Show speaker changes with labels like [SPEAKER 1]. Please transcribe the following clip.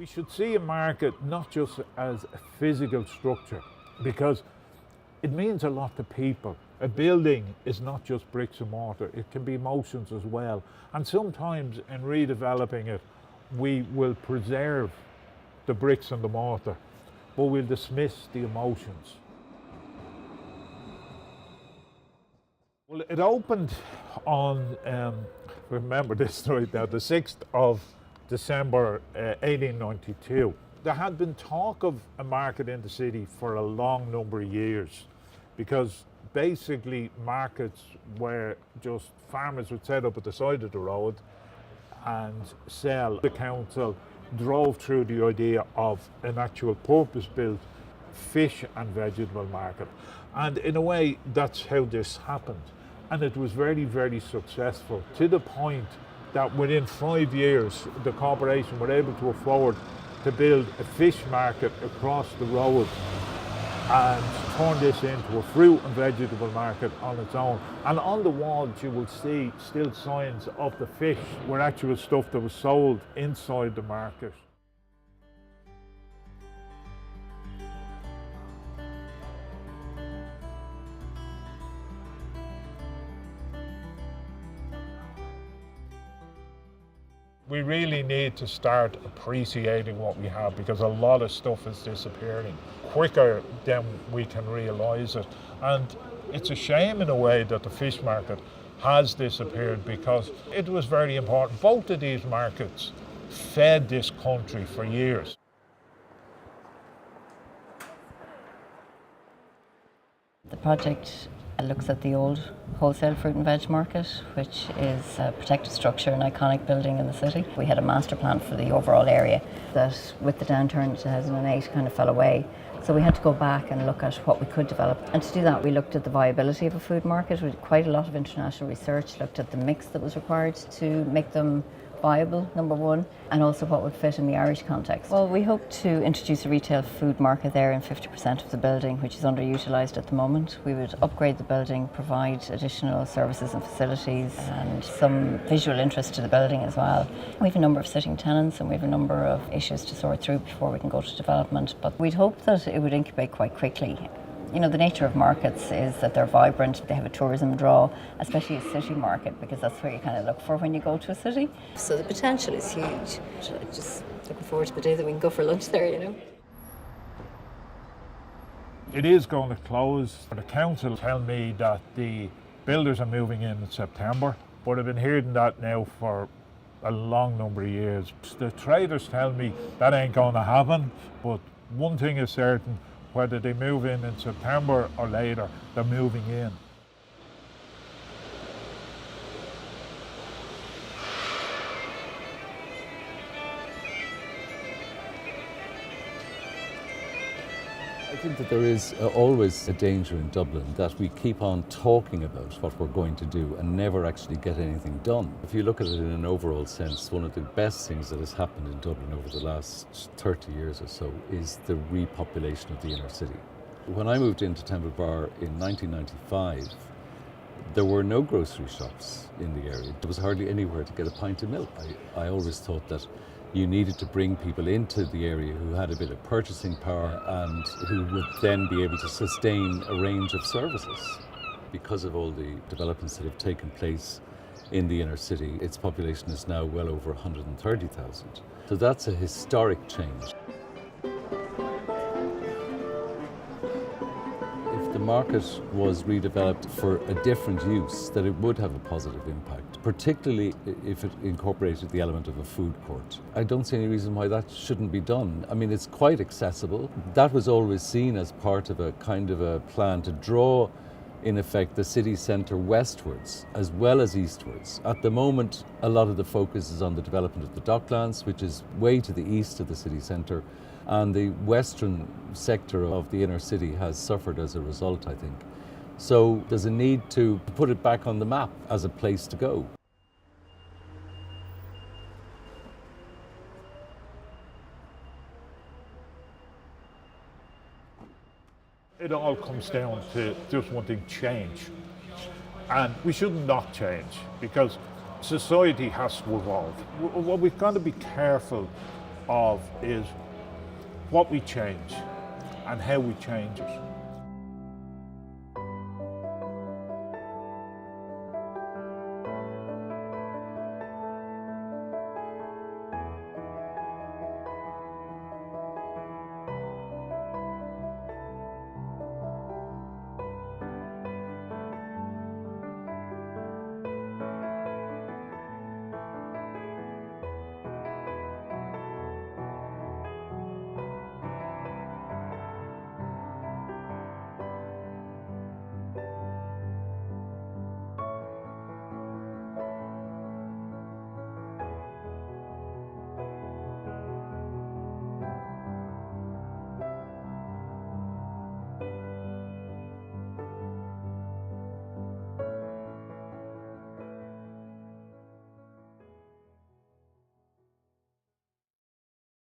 [SPEAKER 1] should see a market not just as a physical structure, because it means a lot to people. A building is not just bricks and mortar, it can be emotions as well. And sometimes in redeveloping it, we will preserve the bricks and the mortar, but we'll dismiss the emotions. Well, it opened on, remember this right now, the 6th of December 1892. There had been talk of a market in the city for a long number of years, because basically markets were just farmers would set up at the side of the road and sell. The council drove through the idea of an actual purpose-built fish and vegetable market. And in a way, that's how this happened. And it was very, very successful, to the point that within 5 years, the corporation were able to afford to build a fish market across the road and turn this into a fruit and vegetable market on its own. And on the walls you will see still signs of the fish were actual stuff that was sold inside the market. We really need to start appreciating what we have, because a lot of stuff is disappearing quicker than we can realise it. And it's a shame in a way that the fish market has disappeared, because it was very important. Both of these markets fed this country for years.
[SPEAKER 2] The project looks at the old wholesale fruit and veg market, which is a protected structure, an iconic building in the city. We had a master plan for the overall area that, with the downturn in 2008, kind of fell away. So we had to go back and look at what we could develop. And to do that, we looked at the viability of a food market. We did quite a lot of international research, looked at the mix that was required to make them viable, number one, and also what would fit in the Irish context. Well, we hope to introduce a retail food market there in 50% of the building, which is underutilised at the moment. We would upgrade the building, provide additional services and facilities, and some visual interest to the building as well. We have a number of sitting tenants and we have a number of issues to sort through before we can go to development, but we'd hope that it would incubate quite quickly. You know, the nature of markets is that they're vibrant, they have a tourism draw, especially a city market, because that's where you kind of look for when you go to a city. So the potential is huge. Just looking forward to the day that we can go for lunch there, you know.
[SPEAKER 1] It is going to close. The council tell me that the builders are moving in September, but I've been hearing that now for a long number of years. The traders tell me that ain't going to happen, but one thing is certain: whether they move in September or later, they're moving in.
[SPEAKER 3] I think that there is always a danger in Dublin that we keep on talking about what we're going to do and never actually get anything done. If you look at it in an overall sense, one of the best things that has happened in Dublin over the last 30 years or so is the repopulation of the inner city. When I moved into Temple Bar in 1995, there were no grocery shops in the area. There was hardly anywhere to get a pint of milk. I always thought that you needed to bring people into the area who had a bit of purchasing power and who would then be able to sustain a range of services. Because of all the developments that have taken place in the inner city, its population is now well over 130,000. So that's a historic change. If the market was redeveloped for a different use, that it would have a positive impact, particularly if it incorporated the element of a food court. I don't see any reason why that shouldn't be done. I mean, it's quite accessible. That was always seen as part of a kind of a plan to draw, in effect, the city centre westwards as well as eastwards. At the moment, a lot of the focus is on the development of the Docklands, which is way to the east of the city centre, and the western sector of the inner city has suffered as a result, I think. So there's a need to put it back on the map as a place to go.
[SPEAKER 1] It all comes down to just wanting change. And we should not change, because society has to evolve. What we've got to be careful of is what we change and how we change it.